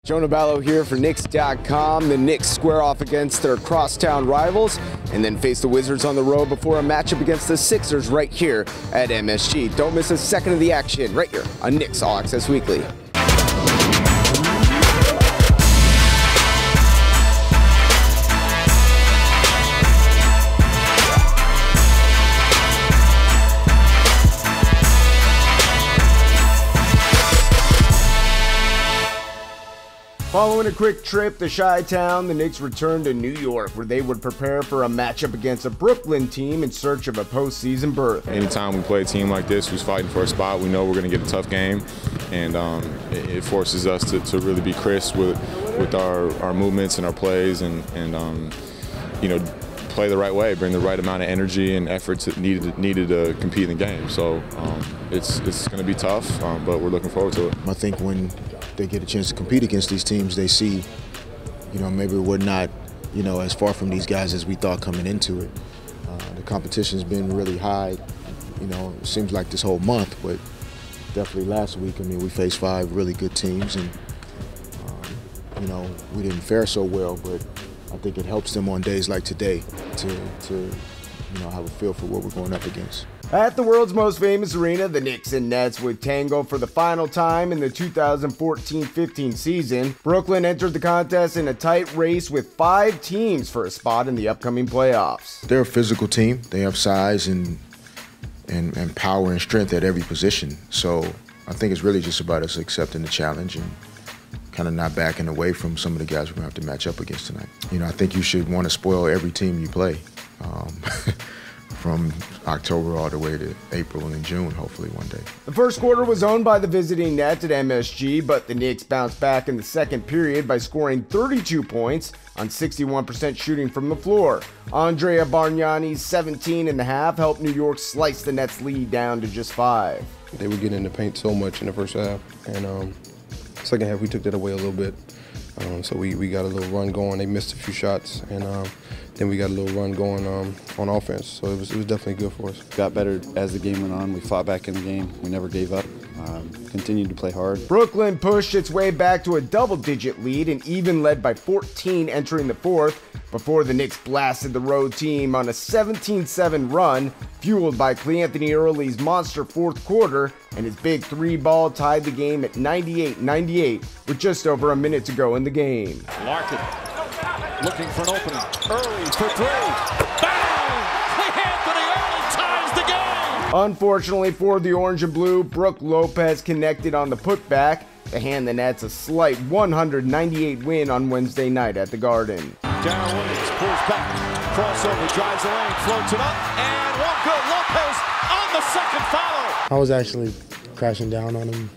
Jonah Ballo here for Knicks.com. The Knicks square off against their Crosstown rivals and then face the Wizards on the road before a matchup against the Sixers right here at MSG. Don't miss a second of the action right here on Knicks All-Access Weekly. Following a quick trip to Chi-Town, the Knicks returned to New York, where they would prepare for a matchup against a Brooklyn team in search of a postseason berth. Anytime we play a team like this who's fighting for a spot, we know we're going to get a tough game, and it forces us to really be crisp with our movements and our plays, and you know, play the right way, bring the right amount of energy and efforts needed to compete in the game. So it's going to be tough, but we're looking forward to it. I think when they get a chance to compete against these teams, they see, you know, maybe we're not, you know, as far from these guys as we thought coming into it. The competition's been really high, you know, it seems like this whole month, but definitely last week. I mean, we faced 5 really good teams, and you know, we didn't fare so well, but I think it helps them on days like today to you know, have a feel for what we're going up against. At the world's most famous arena, the Knicks and Nets would tango for the final time in the 2014-15 season. Brooklyn entered the contest in a tight race with 5 teams for a spot in the upcoming playoffs. They're a physical team. They have size and power and strength at every position. So I think it's really just about us accepting the challenge and kind of not backing away from some of the guys we're going to have to match up against tonight. You know, I think you should want to spoil every team you play. From October all the way to April and June, hopefully one day. The first quarter was owned by the visiting Nets at MSG, but the Knicks bounced back in the second period by scoring 32 points on 61% shooting from the floor. Andrea Bargnani's 17.5 helped New York slice the Nets' lead down to just 5. They were getting in the paint so much in the first half, and second half we took that away a little bit. So we got a little run going. They missed a few shots, and then we got a little run going on offense. So it was definitely good for us. Got better as the game went on. We fought back in the game. We never gave up. Continued to play hard. Brooklyn pushed its way back to a double-digit lead and even led by 14 entering the fourth before the Knicks blasted the road team on a 17-7 run, fueled by Cleanthony Early's monster fourth quarter, and his big 3-ball tied the game at 98-98 with just over a minute to go in the game. Larkin looking for an opening. Early for 3. Bang! Cleanthony Early ties the game! Unfortunately for the orange and blue, Brook Lopez connected on the putback to hand the Nets a slight 198 win on Wednesday night at the Garden. Darren Williams pulls back, crossover, drives the lane, floats it up, and one good. Lopez on the second foul. I was actually crashing down on him,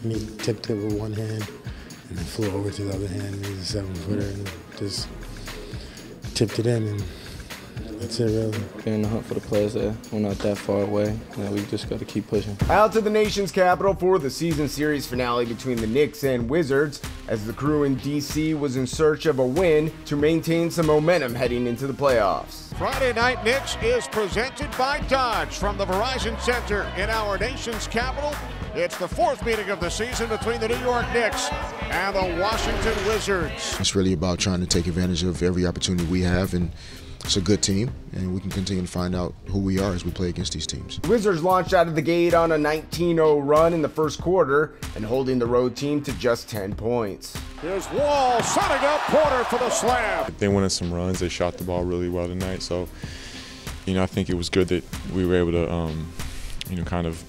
and he tipped it with one hand, and then flew over to the other hand, and he's a 7-footer, and just tipped it in, and that's it, really. Being in the hunt for the players there. We're not that far away. We just got to keep pushing. Out to the nation's capital for the season series finale between the Knicks and Wizards, as the crew in D.C. was in search of a win to maintain some momentum heading into the playoffs. Friday Night Knicks is presented by Dodge from the Verizon Center in our nation's capital. It's the 4th meeting of the season between the New York Knicks and the Washington Wizards. It's really about trying to take advantage of every opportunity we have, and it's a good team, and we can continue to find out who we are as we play against these teams. The Wizards launched out of the gate on a 19-0 run in the first quarter and holding the road team to just 10 points. Here's Wall setting up Porter for the slam. They went on some runs. They shot the ball really well tonight. So, you know, I think it was good that we were able to, you know, kind of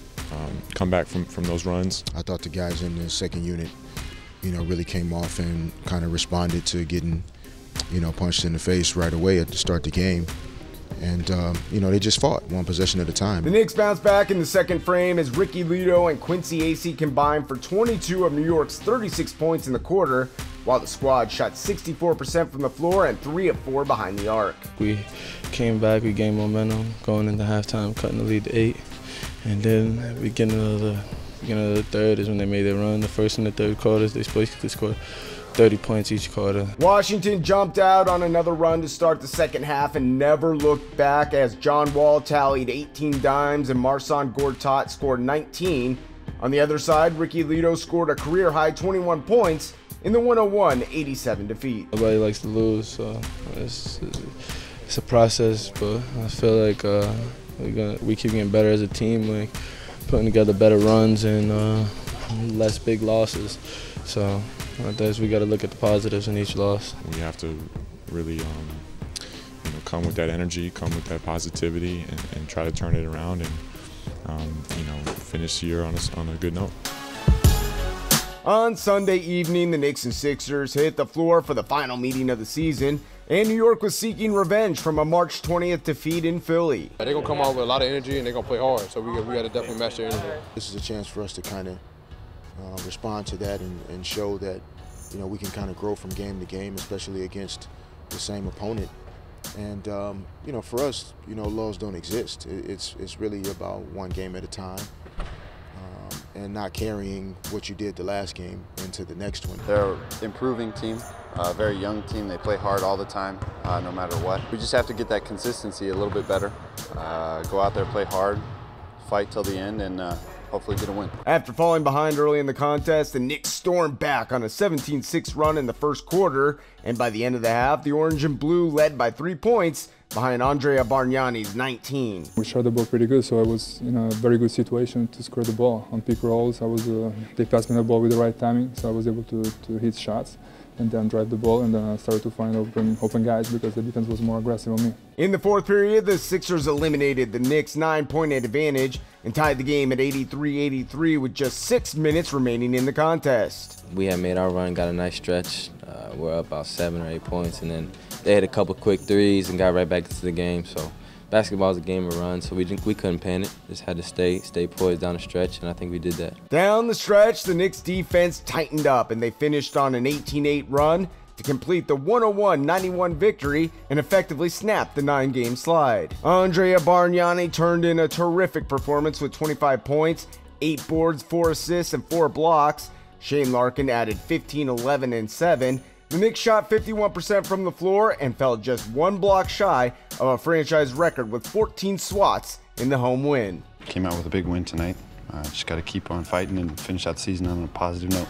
come back from those runs. I thought the guys in the second unit, you know, really came off and kind of responded to getting, you know, punched in the face right away at the start of the game. And, you know, they just fought one possession at a time. The Knicks bounced back in the second frame as Ricky Lito and Quincy Acey combined for 22 of New York's 36 points in the quarter, while the squad shot 64% from the floor and 3 of 4 behind the arc. We came back, we gained momentum, going into halftime, cutting the lead to 8. And then beginning of the third is when they made their run. The first and the third quarters, they basically scored 30 points each quarter. Washington jumped out on another run to start the second half and never looked back as John Wall tallied 18 dimes and Marcin Gortat scored 19. On the other side, Ricky Lito scored a career-high 21 points in the 101-87 defeat. Nobody likes to lose, so it's a process, but I feel like we keep getting better as a team, like putting together better runs and less big losses. So we got to look at the positives in each loss. We have to really come with that energy, come with that positivity, and try to turn it around and finish the year on a good note. On Sunday evening, the Knicks and Sixers hit the floor for the final meeting of the season, and New York was seeking revenge from a March 20th defeat in Philly. They're going to come out with a lot of energy, and they're going to play hard, so we got to definitely match their energy. This is a chance for us to kind of respond to that and show that, we can kind of grow from game to game, especially against the same opponent. And, for us, laws don't exist. It's really about one game at a time. And not carrying what you did the last game into the next one. They're an improving team, a very young team. They play hard all the time, no matter what. We just have to get that consistency a little bit better. Go out there, play hard, fight till the end, and hopefully get a win. After falling behind early in the contest, the Knicks stormed back on a 17-6 run in the first quarter, and by the end of the half, the Orange and Blue led by 3 points behind Andrea Bargnani's 19. We shot the ball pretty good, so I was in a very good situation to score the ball. On pick rolls, they passed me the ball with the right timing, so I was able to hit shots and then drive the ball, and then I started to find open guys because the defense was more aggressive on me. In the fourth period, the Sixers eliminated the Knicks' 9-point advantage and tied the game at 83-83 with just 6 minutes remaining in the contest. We had made our run, got a nice stretch. We're up about 7 or 8 points, and then they had a couple quick threes and got right back into the game. So basketball is a game of runs, so we couldn't panic. Just had to stay poised down the stretch, and I think we did that. Down the stretch, the Knicks defense tightened up, and they finished on an 18-8 run to complete the 101-91 victory and effectively snap the 9-game slide. Andrea Bargnani turned in a terrific performance with 25 points, 8 boards, 4 assists, and 4 blocks. Shane Larkin added 15, 11, and 7. The Knicks shot 51% from the floor and fell just 1 block shy of a franchise record with 14 swats in the home win. Came out with a big win tonight. Just got to keep on fighting and finish out the season on a positive note.